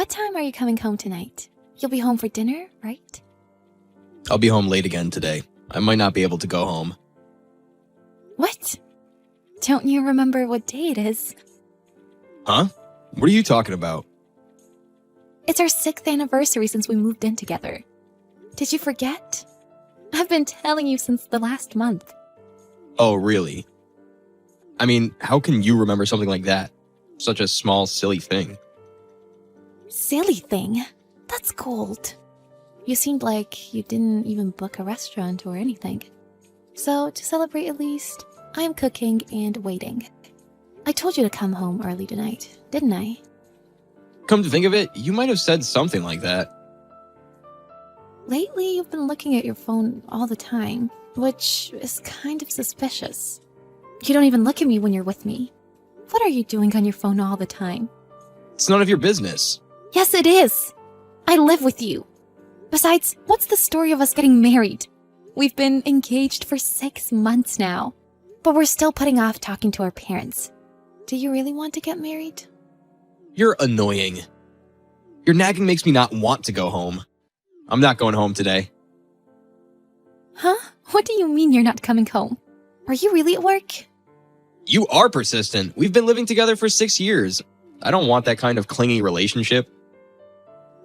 What time are you coming home tonight? You'll be home for dinner, right? I'll be home late again today. I might not be able to go home. What? Don't you remember what day it is? Huh? What are you talking about? It's our 6th anniversary since we moved in together. Did you forget? I've been telling you since the last month. Oh, really? I mean, how can you remember something like that? Such a small, silly thing. Silly thing? That's cold. You seemed like you didn't even book a restaurant or anything. So, to celebrate at least, I'm cooking and waiting. I told you to come home early tonight, didn't I? Come to think of it, you might have said something like that. Lately, you've been looking at your phone all the time, which is kind of suspicious. You don't even look at me when you're with me. What are you doing on your phone all the time? It's none of your business. Yes, it is. I live with you. Besides, what's the story of us getting married? We've been engaged for 6 months now, but we're still putting off talking to our parents. Do you really want to get married? You're annoying. Your nagging makes me not want to go home. I'm not going home today. Huh? What do you mean you're not coming home? Are you really at work? You are persistent. We've been living together for 6 years. I don't want that kind of clingy relationship.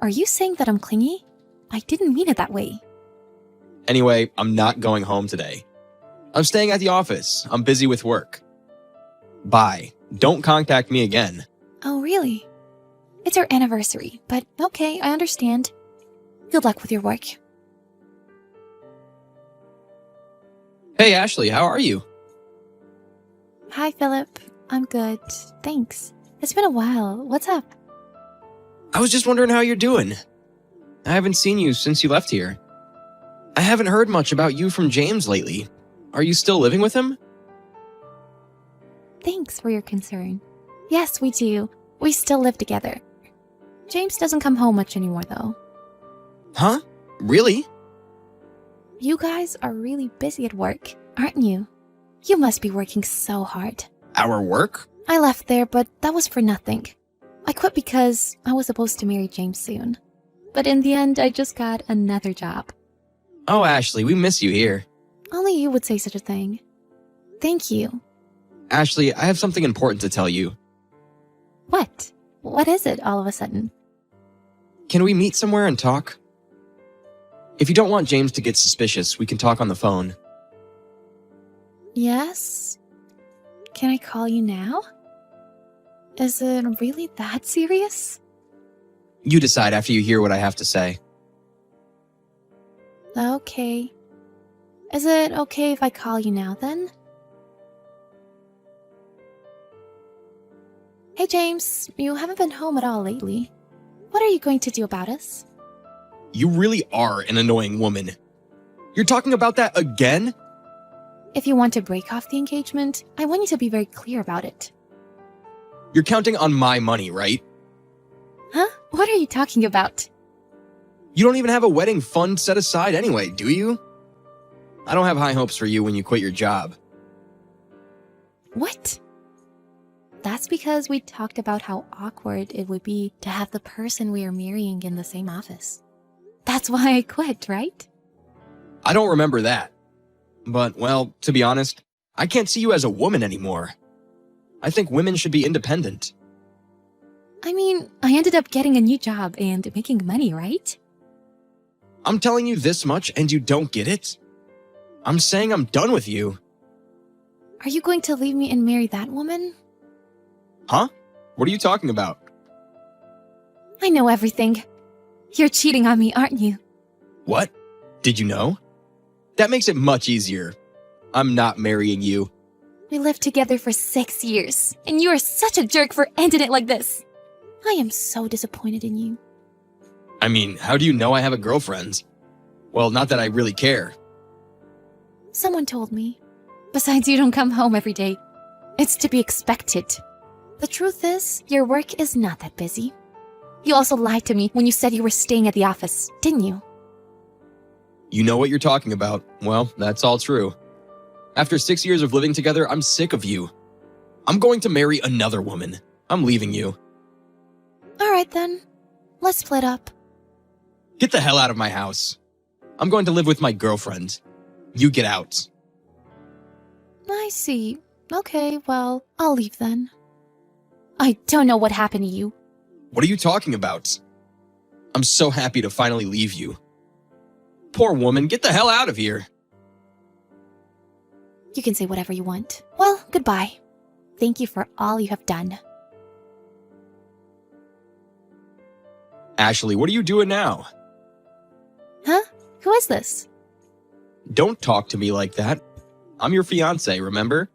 Are you saying that I'm clingy? I didn't mean it that way. Anyway, I'm not going home today. I'm staying at the office. I'm busy with work. Bye. Don't contact me again. Oh, really? It's our anniversary, but okay, I understand. Good luck with your work. Hey, Ashley, how are you? Hi, Philip. I'm good. Thanks. It's been a while. What's up? I was just wondering how you're doing. I haven't seen you since you left here. I haven't heard much about you from James lately. Are you still living with him? Thanks for your concern. Yes, we do. We still live together. James doesn't come home much anymore, though. Huh? Really? You guys are really busy at work, aren't you? You must be working so hard. Our work? I left there, but that was for nothing. I quit because I was supposed to marry James soon. But in the end, I just got another job. Oh, Ashley, we miss you here. Only you would say such a thing. Thank you. Ashley, I have something important to tell you. What? What is it all of a sudden? Can we meet somewhere and talk? If you don't want James to get suspicious, we can talk on the phone. Yes? Can I call you now? Is it really that serious? You decide after you hear what I have to say. Okay. Is it okay if I call you now then? Hey James, you haven't been home at all lately. What are you going to do about us? You really are an annoying woman. You're talking about that again? If you want to break off the engagement, I want you to be very clear about it. You're counting on my money, right? Huh? What are you talking about? You don't even have a wedding fund set aside anyway, do you? I don't have high hopes for you when you quit your job. What? That's because we talked about how awkward it would be to have the person we are marrying in the same office. That's why I quit, right? I don't remember that. But, well, to be honest, I can't see you as a woman anymore. I think women should be independent. I mean, I ended up getting a new job and making money, right? I'm telling you this much and you don't get it? I'm saying I'm done with you. Are you going to leave me and marry that woman? Huh? What are you talking about? I know everything. You're cheating on me, aren't you? What? Did you know? That makes it much easier. I'm not marrying you. We lived together for 6 years, and you are such a jerk for ending it like this. I am so disappointed in you. I mean, how do you know I have a girlfriend? Well, not that I really care. Someone told me. Besides, you don't come home every day. It's to be expected. The truth is, your work is not that busy. You also lied to me when you said you were staying at the office, didn't you? You know what you're talking about. Well, that's all true. After 6 years of living together, I'm sick of you. I'm going to marry another woman. I'm leaving you. All right then. Let's split up. Get the hell out of my house. I'm going to live with my girlfriend. You get out. I see. Okay, well, I'll leave then. I don't know what happened to you. What are you talking about? I'm so happy to finally leave you. Poor woman, get the hell out of here. You can say whatever you want. Well, goodbye. Thank you for all you have done. Ashley, what are you doing now? Huh? Who is this? Don't talk to me like that. I'm your fiance, remember?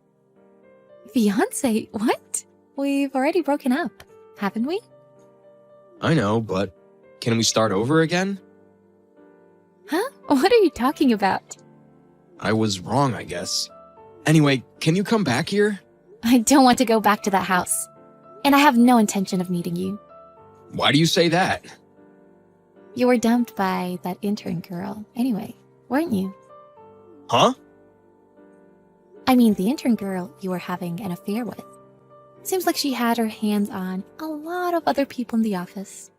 Fiance? What? We've already broken up, haven't we? I know, but can we start over again? Huh? What are you talking about? I was wrong, I guess. Anyway, can you come back here? I don't want to go back to that house. And I have no intention of meeting you. Why do you say that? You were dumped by that intern girl anyway, weren't you? Huh? I mean, the intern girl you were having an affair with. Seems like she had her hands on a lot of other people in the office.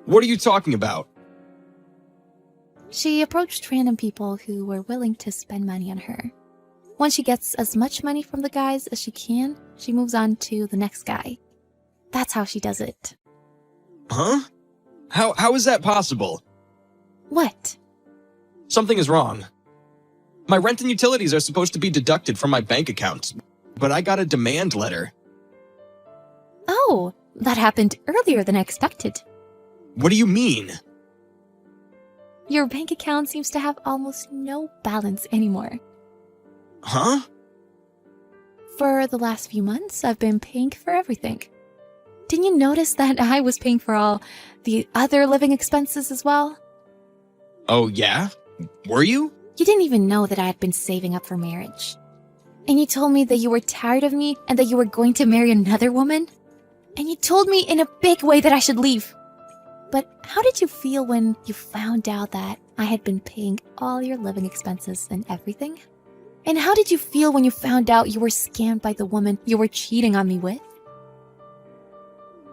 What are you talking about? She approached random people who were willing to spend money on her. Once she gets as much money from the guys as she can, she moves on to the next guy. That's how she does it. Huh? How is that possible? What? Something is wrong. My rent and utilities are supposed to be deducted from my bank account, but I got a demand letter. Oh, that happened earlier than I expected. What do you mean? Your bank account seems to have almost no balance anymore. Huh? For the last few months, I've been paying for everything. Didn't you notice that I was paying for all the other living expenses as well? Oh, yeah? Were you? You didn't even know that I had been saving up for marriage. And you told me that you were tired of me and that you were going to marry another woman. And you told me in a big way that I should leave. But how did you feel when you found out that I had been paying all your living expenses and everything? And how did you feel when you found out you were scammed by the woman you were cheating on me with?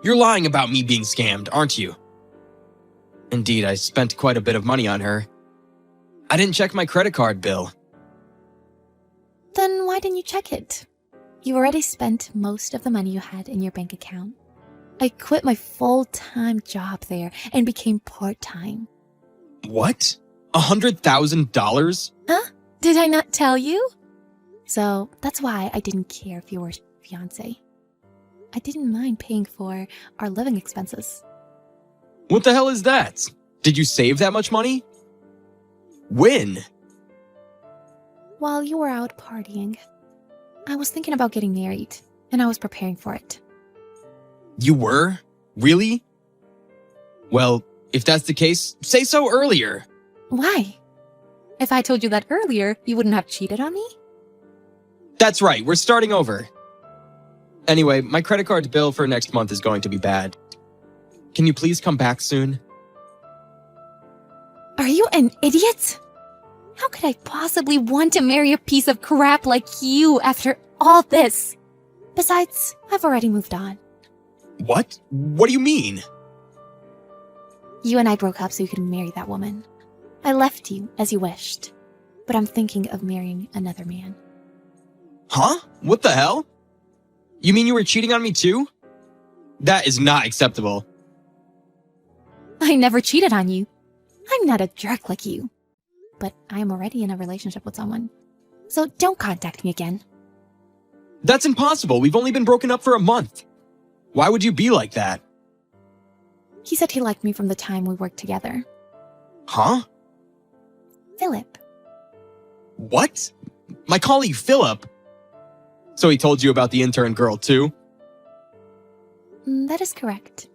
You're lying about me being scammed, aren't you? Indeed, I spent quite a bit of money on her. I didn't check my credit card bill. Then why didn't you check it? You already spent most of the money you had in your bank account. I quit my full-time job there and became part-time. What? $100,000? Huh? Did I not tell you? So that's why I didn't care if you were fiancé. I didn't mind paying for our living expenses. What the hell is that? Did you save that much money? When? While you were out partying, I was thinking about getting married, and I was preparing for it. You were? Really? Well, if that's the case, say so earlier. Why? If I told you that earlier, you wouldn't have cheated on me? That's right, we're starting over. Anyway, my credit card bill for next month is going to be bad. Can you please come back soon? Are you an idiot? How could I possibly want to marry a piece of crap like you after all this? Besides, I've already moved on. What? What do you mean? You and I broke up so you could marry that woman. I left you as you wished, but I'm thinking of marrying another man. Huh? What the hell? You mean you were cheating on me too? That is not acceptable. I never cheated on you. I'm not a jerk like you. But I am already in a relationship with someone. So don't contact me again. That's impossible. We've only been broken up for a month. Why would you be like that? He said he liked me from the time we worked together. Huh? Philip. What? My colleague Philip? So he told you about the intern girl too? That is correct.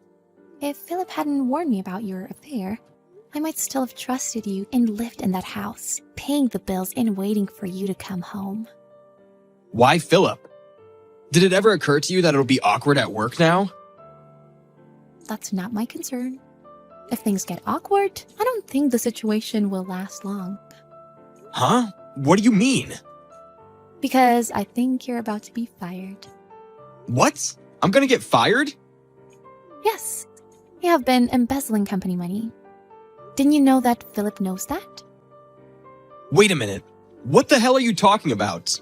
If Philip hadn't warned me about your affair, I might still have trusted you and lived in that house, paying the bills and waiting for you to come home. Why Philip? Did it ever occur to you that it'll be awkward at work now? That's not my concern. If things get awkward, I don't think the situation will last long. Huh? What do you mean? Because I think you're about to be fired. What? I'm gonna get fired? Yes. You have been embezzling company money. Didn't you know that Philip knows that? Wait a minute. What the hell are you talking about?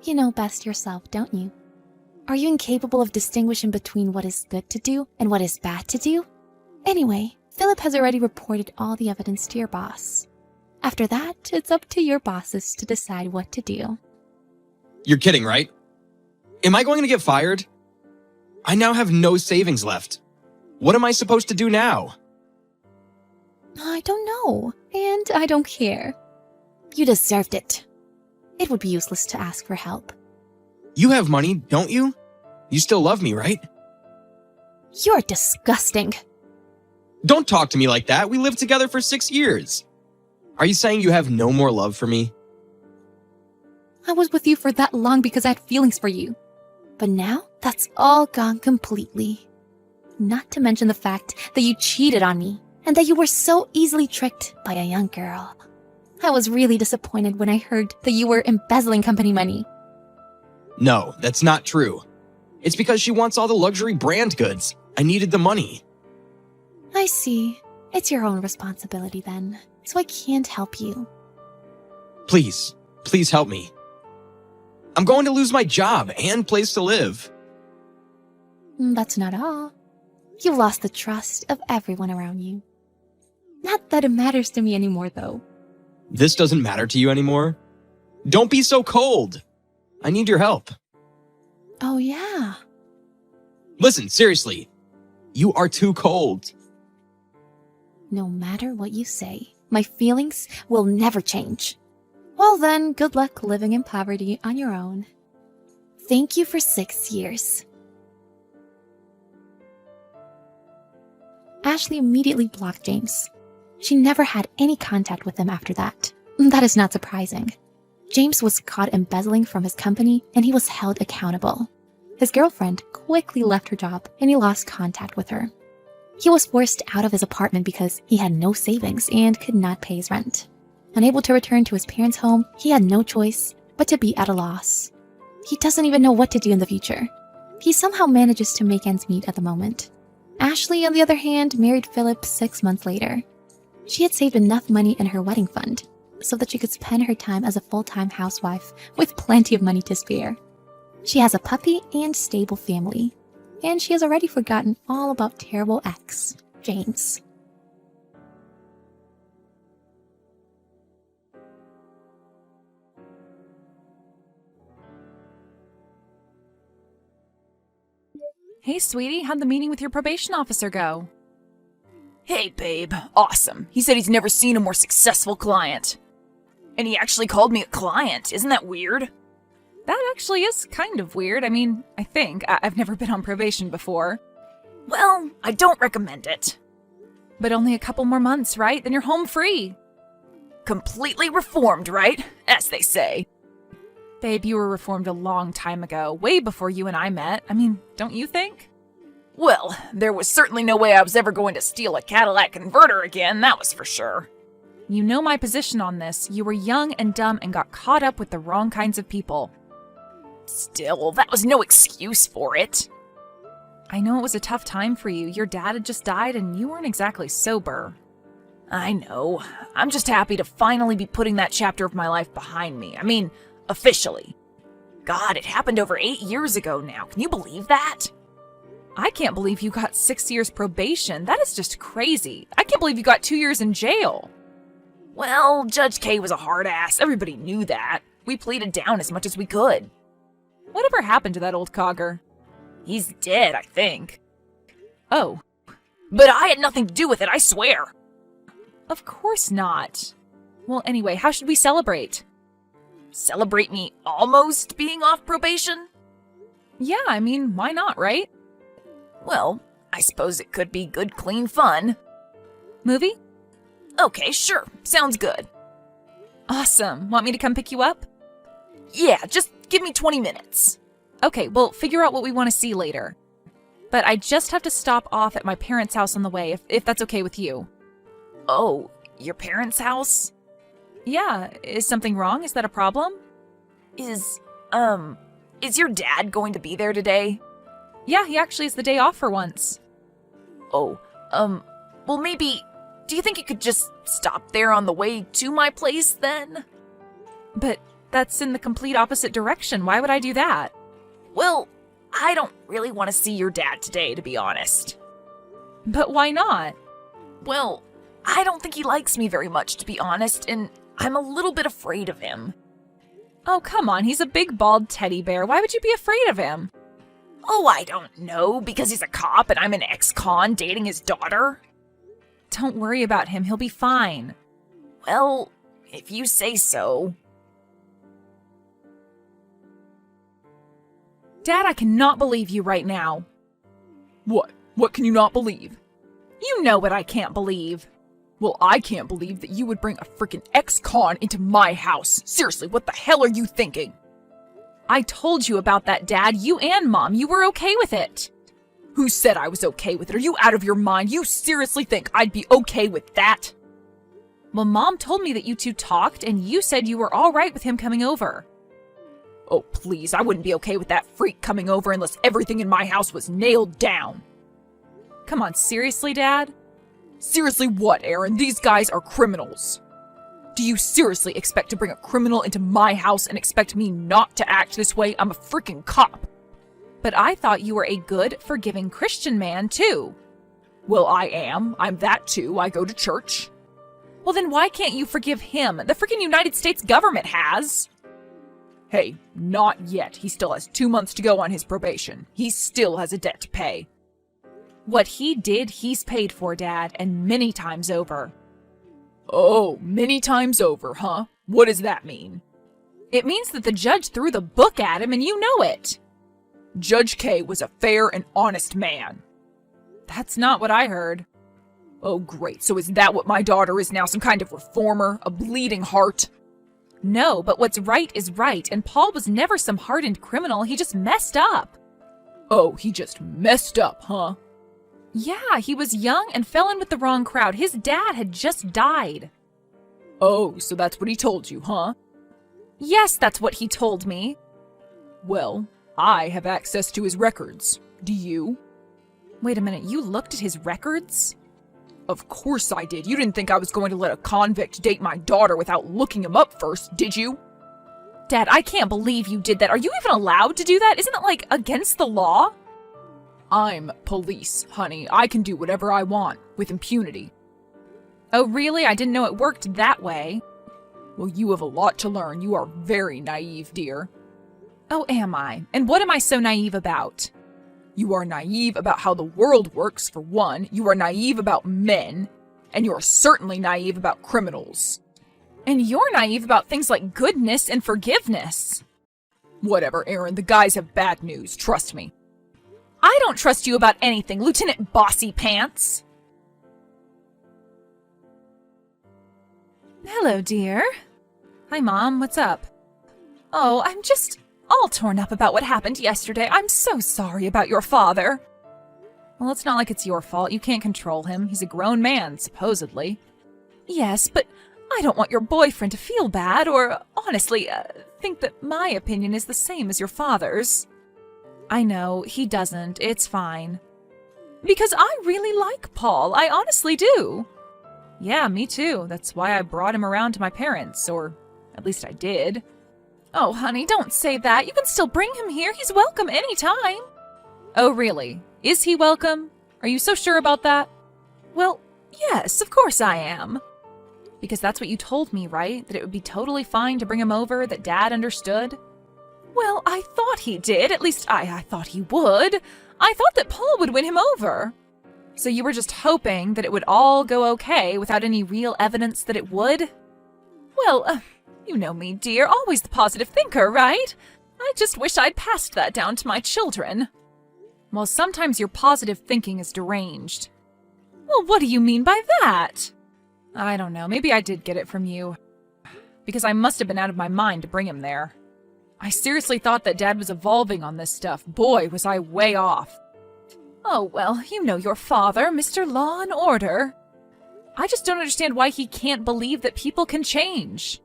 You know best yourself, don't you? Are you incapable of distinguishing between what is good to do and what is bad to do? Anyway, Philip has already reported all the evidence to your boss. After that, it's up to your bosses to decide what to do. You're kidding, right? Am I going to get fired? I now have no savings left. What am I supposed to do now? I don't know, and I don't care. You deserved it. It would be useless to ask for help. You have money, don't you? You still love me, right? You're disgusting. Don't talk to me like that. We lived together for 6 years. Are you saying you have no more love for me? I was with you for that long because I had feelings for you. But now, that's all gone completely. Not to mention the fact that you cheated on me and that you were so easily tricked by a young girl. I was really disappointed when I heard that you were embezzling company money. No, that's not true. It's because she wants all the luxury brand goods. I needed the money. I see. It's your own responsibility then, so I can't help you. Please help me. I'm going to lose my job and place to live. That's not all. You lost the trust of everyone around you. Not that it matters to me anymore, though. This doesn't matter to you anymore? Don't be so cold. I need your help. Oh, yeah. Listen, seriously. You are too cold. No matter what you say, my feelings will never change. Well then, good luck living in poverty on your own. Thank you for 6 years. Ashley immediately blocked James. She never had any contact with him after that. That is not surprising. James was caught embezzling from his company and he was held accountable. His girlfriend quickly left her job and he lost contact with her. He was forced out of his apartment because he had no savings and could not pay his rent. Unable to return to his parents' home, he had no choice but to be at a loss. He doesn't even know what to do in the future. He somehow manages to make ends meet at the moment. Ashley, on the other hand, married Philip 6 months later. She had saved enough money in her wedding fund so that she could spend her time as a full-time housewife with plenty of money to spare. She has a puppy and stable family, and she has already forgotten all about terrible ex, James. Hey, sweetie, how'd the meeting with your probation officer go? Hey, babe. Awesome. He said he's never seen a more successful client. And he actually called me a client. Isn't that weird? That actually is kind of weird. I mean, I think. I've never been on probation before. Well, I don't recommend it. But only a couple more months, right? Then you're home free. Completely reformed, right? As they say. Babe, you were reformed a long time ago, way before you and I met. I mean, don't you think? Well, there was certainly no way I was ever going to steal a Cadillac converter again, that was for sure. You know my position on this. You were young and dumb and got caught up with the wrong kinds of people. Still, that was no excuse for it. I know it was a tough time for you. Your dad had just died and you weren't exactly sober. I know. I'm just happy to finally be putting that chapter of my life behind me. I mean, officially. God, it happened over 8 years ago now. Can you believe that? I can't believe you got 6 years probation. That is just crazy. I can't believe you got 2 years in jail. Well, Judge K was a hard ass. Everybody knew that. We pleaded down as much as we could. Whatever happened to that old cogger? He's dead, I think. Oh. But I had nothing to do with it, I swear. Of course not. Well, anyway, how should we celebrate? Celebrate me almost being off probation? Yeah, I mean, why not, right? Well, I suppose it could be good, clean fun. Movie? Okay, sure. Sounds good. Awesome. Want me to come pick you up? Yeah, just give me 20 minutes. Okay, we'll figure out what we want to see later. But I just have to stop off at my parents' house on the way, if that's okay with you. Oh, your parents' house? Yeah, is something wrong? Is that a problem? Is your dad going to be there today? Yeah, he actually has the day off for once. Oh, well maybe, do you think you could just stop there on the way to my place then? But that's in the complete opposite direction. Why would I do that? Well, I don't really want to see your dad today, to be honest. But why not? Well, I don't think he likes me very much, to be honest, and I'm a little bit afraid of him. Oh, come on. He's a big, bald teddy bear. Why would you be afraid of him? Oh, I don't know, because he's a cop and I'm an ex-con dating his daughter? Don't worry about him. He'll be fine. Well, if you say so. Dad, I cannot believe you right now. What? What can you not believe? You know what I can't believe. Well, I can't believe that you would bring a freaking ex-con into my house. Seriously, what the hell are you thinking? I told you about that, Dad. You and Mom. You were okay with it. Who said I was okay with it? Are you out of your mind? You seriously think I'd be okay with that? Well, Mom told me that you two talked, and you said you were all right with him coming over. Oh, please, I wouldn't be okay with that freak coming over unless everything in my house was nailed down. Come on, seriously, Dad? Seriously what, Aaron? These guys are criminals. Do you seriously expect to bring a criminal into my house and expect me not to act this way? I'm a freaking cop. But I thought you were a good, forgiving Christian man, too. Well, I am. I'm that too. I go to church. Well, then why can't you forgive him? The freaking United States government has. Hey, not yet. He still has 2 months to go on his probation. He still has a debt to pay. What he did, he's paid for, Dad, and many times over. Oh, many times over, huh? What does that mean? It means that the judge threw the book at him, and you know it. Judge K was a fair and honest man. That's not what I heard. Oh, great. So is that what my daughter is now? Some kind of reformer? A bleeding heart? No, but what's right is right, and Paul was never some hardened criminal. He just messed up. Oh, he just messed up, huh? Yeah, he was young and fell in with the wrong crowd. His dad had just died. Oh, so that's what he told you, huh? Yes, that's what he told me. Well, I have access to his records. Do you? Wait a minute, you looked at his records? Of course I did. You didn't think I was going to let a convict date my daughter without looking him up first, did you? Dad, I can't believe you did that. Are you even allowed to do that? Isn't it, like, against the law? I'm police, honey. I can do whatever I want, with impunity. Oh, really? I didn't know it worked that way. Well, you have a lot to learn. You are very naive, dear. Oh, am I? And what am I so naive about? You are naive about how the world works, for one. You are naive about men. And you are certainly naive about criminals. And you're naive about things like goodness and forgiveness. Whatever, Aaron. The guys have bad news. Trust me. I don't trust you about anything, Lieutenant Bossy Pants. Hello, dear. Hi, Mom. What's up? Oh, I'm just all torn up about what happened yesterday. I'm so sorry about your father. Well, it's not like it's your fault. You can't control him. He's a grown man, supposedly. Yes, but I don't want your boyfriend to feel bad or, honestly, think that my opinion is the same as your father's. I know, he doesn't. It's fine. Because I really like Paul. I honestly do. Yeah, me too. That's why I brought him around to my parents, or at least I did. Oh, honey, don't say that. You can still bring him here. He's welcome anytime. Oh, really? Is he welcome? Are you so sure about that? Well, yes, of course I am. Because that's what you told me, right? That it would be totally fine to bring him over, that Dad understood? Well, I thought he did. At least I thought he would. I thought that Paul would win him over. So you were just hoping that it would all go okay without any real evidence that it would? Well, you know me, dear. Always the positive thinker, right? I just wish I'd passed that down to my children. Well, sometimes your positive thinking is deranged. Well, what do you mean by that? I don't know. Maybe I did get it from you. Because I must have been out of my mind to bring him there. I seriously thought that Dad was evolving on this stuff. Boy, was I way off. Oh, well, you know your father, Mr. Law and Order. I just don't understand why he can't believe that people can change.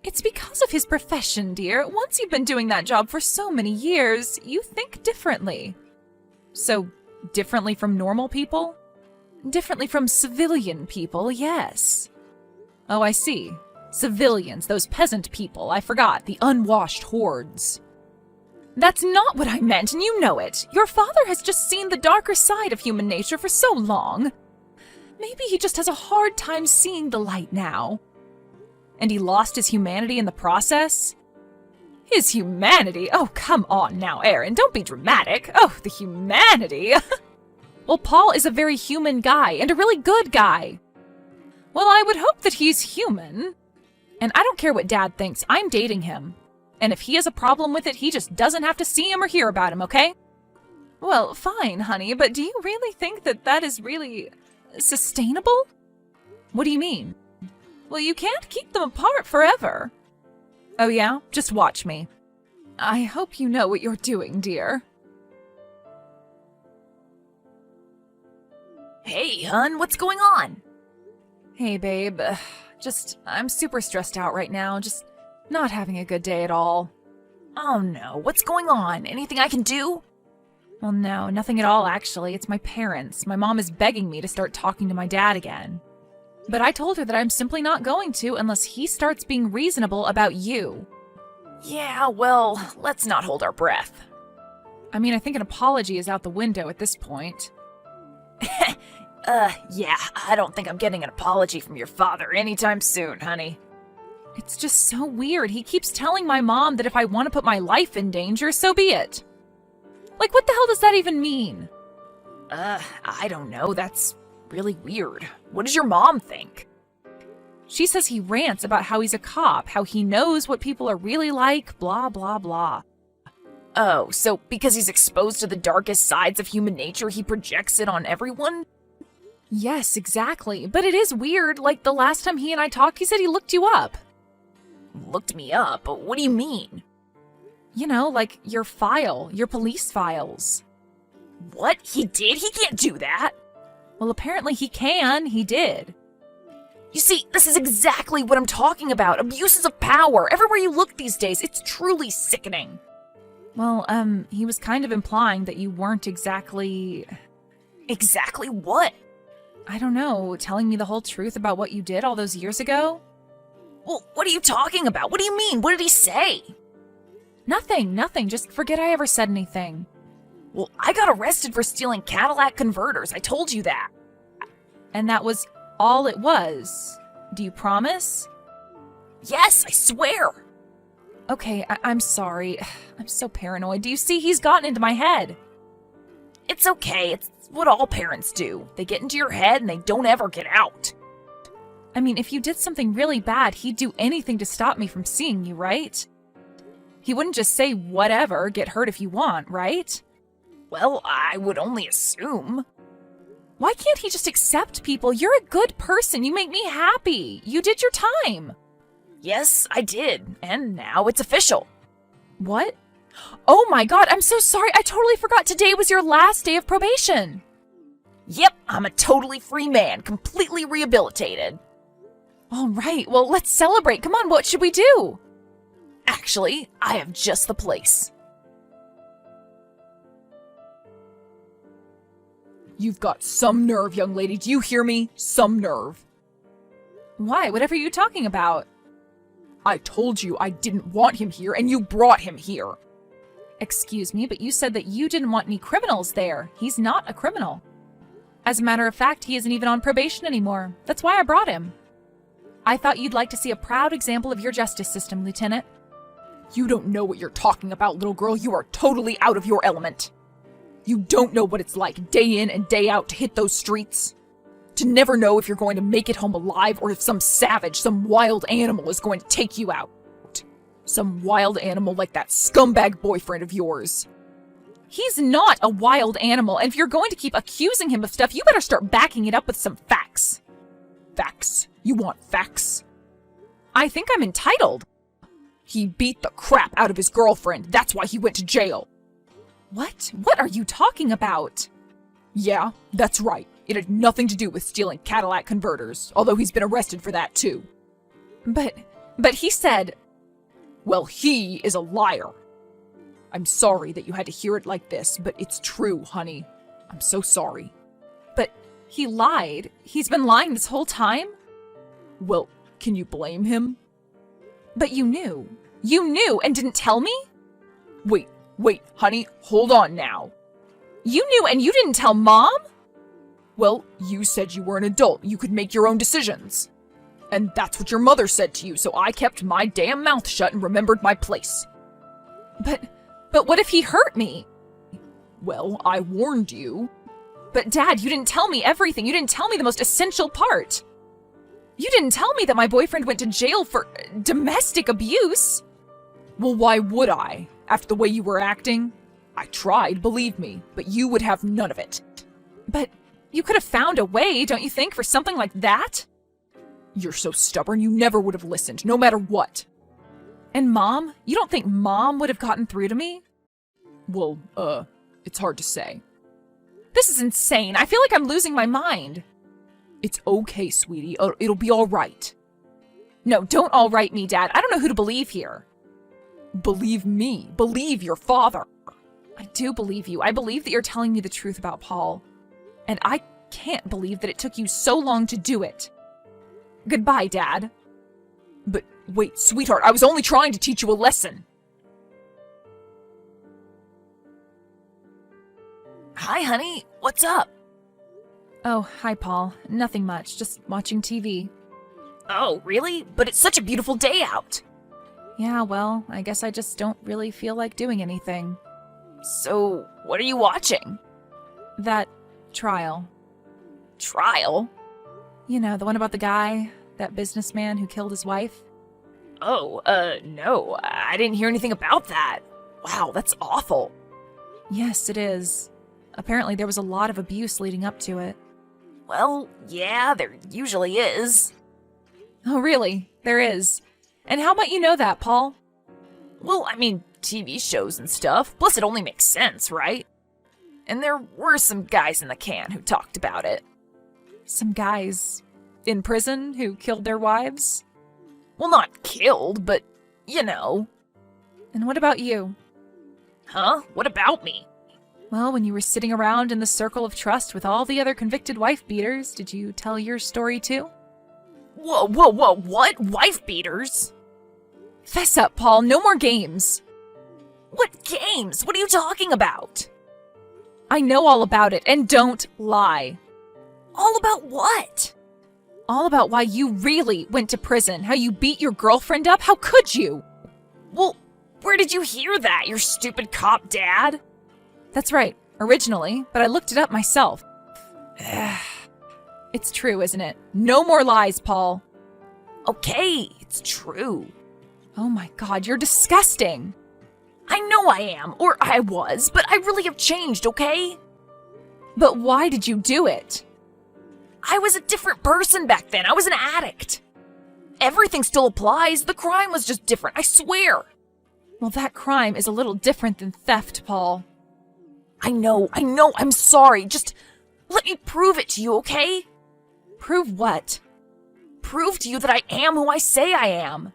It's because of his profession, dear. Once you've been doing that job for so many years, you think differently. So, Differently from normal people? Differently from civilian people, yes. Oh, I see. Civilians, those peasant people, I forgot, the unwashed hordes. That's not what I meant, and you know it. Your father has just seen the darker side of human nature for so long. Maybe he just has a hard time seeing the light now. And he lost his humanity in the process? His humanity? Oh, come on now, Aaron, don't be dramatic. Oh, the humanity. Well, Paul is a very human guy, and a really good guy. Well, I would hope that he's human. And I don't care what Dad thinks, I'm dating him. And if he has a problem with it, he just doesn't have to see him or hear about him, okay? Well, fine, honey, but do you really think that that is really sustainable? What do you mean? Well, you can't keep them apart forever. Oh yeah? Just watch me. I hope you know what you're doing, dear. Hey, hun, what's going on? Hey, babe. I'm super stressed out right now. Just not having a good day at all. Oh no, what's going on? Anything I can do? Well, no, nothing at all, actually. It's my parents. My mom is begging me to start talking to my dad again. But I told her that I'm simply not going to unless he starts being reasonable about you. Yeah, well, let's not hold our breath. I mean, I think an apology is out the window at this point. Yeah, I don't think I'm getting an apology from your father anytime soon, honey. It's just so weird. He keeps telling my mom that if I want to put my life in danger, so be it. Like, what the hell does that even mean? I don't know. That's really weird. What does your mom think? She says he rants about how he's a cop, how he knows what people are really like, blah, blah, blah. Oh, so because he's exposed to the darkest sides of human nature, he projects it on everyone? Yes, exactly. But it is weird. Like, the last time he and I talked, he said he looked you up. Looked me up? But what do you mean? You know, like your file, your police files. What? He did? He can't do that. Well, apparently he can. He did. You see, this is exactly what I'm talking about. Abuses of power. Everywhere you look these days, it's truly sickening. Well, he was kind of implying that you weren't exactly... Exactly what? I don't know, telling me the whole truth about what you did all those years ago? Well, what are you talking about? What do you mean? What did he say? Nothing. Just forget I ever said anything. Well, I got arrested for stealing Cadillac converters. I told you that. And that was all it was. Do you promise? Yes, I swear. Okay, I'm sorry. I'm so paranoid. Do you see? He's gotten into my head. It's okay. It's what all parents do. They get into your head and they don't ever get out. I mean, if you did something really bad, he'd do anything to stop me from seeing you, right? He wouldn't just say whatever, get hurt if you want, right? Well, I would only assume. Why can't he just accept people? You're a good person. You make me happy. You did your time. Yes, I did. And now it's official. What? Oh my god, I'm so sorry. I totally forgot today was your last day of probation. Yep, I'm a totally free man, completely rehabilitated. All right, well, let's celebrate. Come on, what should we do? Actually, I have just the place. You've got some nerve, young lady. Do you hear me? Some nerve. Why? Whatever are you talking about? I told you I didn't want him here, and you brought him here. Excuse me, but you said that you didn't want any criminals there. He's not a criminal. As a matter of fact, he isn't even on probation anymore. That's why I brought him. I thought you'd like to see a proud example of your justice system, Lieutenant. You don't know what you're talking about, little girl. You are totally out of your element. You don't know what it's like day in and day out to hit those streets. To never know if you're going to make it home alive or if some savage, some wild animal is going to take you out. Some wild animal like that scumbag boyfriend of yours. He's not a wild animal, and if you're going to keep accusing him of stuff, you better start backing it up with some facts. Facts? You want facts? I think I'm entitled. He beat the crap out of his girlfriend. That's why he went to jail. What? What are you talking about? Yeah, that's right. It had nothing to do with stealing Cadillac converters, although he's been arrested for that too. But he said... Well, he is a liar. I'm sorry that you had to hear it like this, but it's true, honey. I'm so sorry. But he lied. He's been lying this whole time? Well, can you blame him? But you knew. You knew and didn't tell me? Wait, honey, hold on now. You knew and you didn't tell Mom? Well, you said you were an adult. You could make your own decisions. And that's what your mother said to you, so I kept my damn mouth shut and remembered my place. But what if he hurt me? Well, I warned you. But Dad, you didn't tell me everything. You didn't tell me the most essential part. You didn't tell me that my boyfriend went to jail for domestic abuse. Well, why would I? After the way you were acting? I tried, believe me, but you would have none of it. But you could have found a way, don't you think, for something like that? You're so stubborn, you never would have listened, no matter what. And Mom? You don't think Mom would have gotten through to me? Well, it's hard to say. This is insane. I feel like I'm losing my mind. It's okay, sweetie. It'll be all right. No, don't all right me, Dad. I don't know who to believe here. Believe me. Believe your father. I do believe you. I believe that you're telling me the truth about Paul. And I can't believe that it took you so long to do it. Goodbye, Dad. But wait, sweetheart, I was only trying to teach you a lesson. Hi, honey. What's up? Oh, hi, Paul. Nothing much. Just watching TV. Oh, really? But it's such a beautiful day out. Yeah, well, I guess I just don't really feel like doing anything. So, what are you watching? That trial. Trial? You know, the one about the guy, that businessman who killed his wife. Oh, no. I didn't hear anything about that. Wow, that's awful. Yes, it is. Apparently there was a lot of abuse leading up to it. Well, yeah, there usually is. Oh, really? There is. And how might you know that, Paul? Well, I mean, TV shows and stuff. Plus, it only makes sense, right? And there were some guys in the can who talked about it. Some guys in prison who killed their wives? Well, not killed, but, you know. And what about you? Huh? What about me? Well, when you were sitting around in the circle of trust with all the other convicted wife beaters, did you tell your story too? Whoa, what? Wife beaters? Fess up, Paul. No more games. What games? What are you talking about? I know all about it, and don't lie. All about what? All about why you really went to prison, how you beat your girlfriend up. How could you? Well, where did you hear that, your stupid cop dad? That's right, originally, but I looked it up myself. It's true, isn't it? No more lies, Paul. Okay, it's true. Oh my God, you're disgusting. I know I am, or I was, but I really have changed, okay? But why did you do it? I was a different person back then. I was an addict. Everything still applies. The crime was just different, I swear. Well, that crime is a little different than theft, Paul. I know, I'm sorry. Just let me prove it to you, okay? Prove what? Prove to you that I am who I say I am.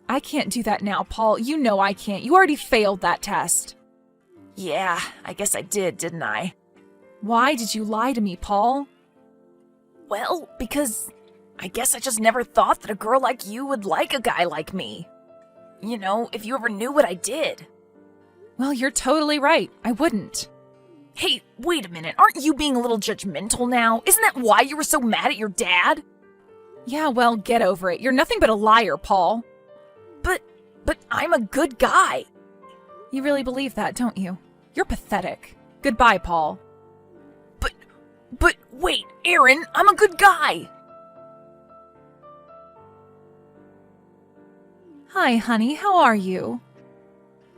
I can't do that now, Paul. You know I can't. You already failed that test. Yeah, I guess I did, didn't I? Why did you lie to me, Paul? Well, because I guess I just never thought that a girl like you would like a guy like me. You know, if you ever knew what I did. Well, you're totally right. I wouldn't. Hey, wait a minute. Aren't you being a little judgmental now? Isn't that why you were so mad at your dad? Yeah, well, get over it. You're nothing but a liar, Paul. But I'm a good guy. You really believe that, don't you? You're pathetic. Goodbye, Paul. But wait, Aaron, I'm a good guy. Hi, honey. How are you?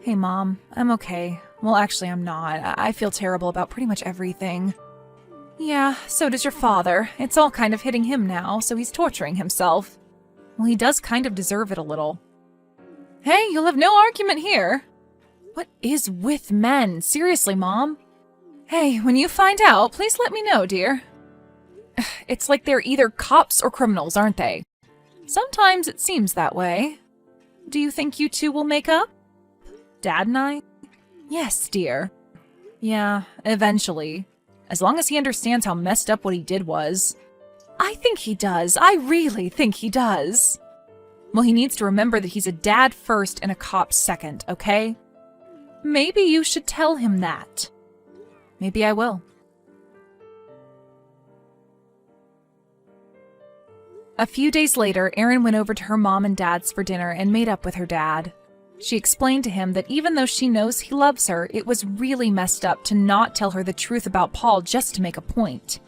Hey, Mom. I'm okay. Well, actually, I'm not. I feel terrible about pretty much everything. Yeah, so does your father. It's all kind of hitting him now, so he's torturing himself. Well, he does kind of deserve it a little. Hey, you'll have no argument here. What is with men? Seriously, Mom? Hey, when you find out, please let me know, dear. It's like they're either cops or criminals, aren't they? Sometimes it seems that way. Do you think you two will make up? Dad and I? Yes, dear. Yeah, eventually. as long as he understands how messed up what he did was. I think he does. I really think he does. Well, he needs to remember that he's a dad first and a cop second, okay? Maybe you should tell him that. Maybe I will. A few days later, Erin went over to her mom and dad's for dinner and made up with her dad. She explained to him that even though she knows he loves her, it was really messed up to not tell her the truth about Paul just to make a point.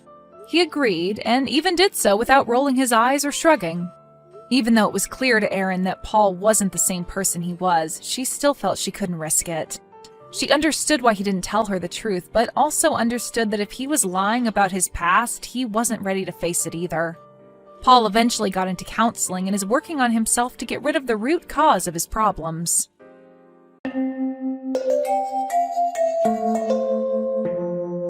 He agreed, and even did so without rolling his eyes or shrugging. Even though it was clear to Erin that Paul wasn't the same person he was, she still felt she couldn't risk it. She understood why he didn't tell her the truth, but also understood that if he was lying about his past, he wasn't ready to face it either. Paul eventually got into counseling and is working on himself to get rid of the root cause of his problems.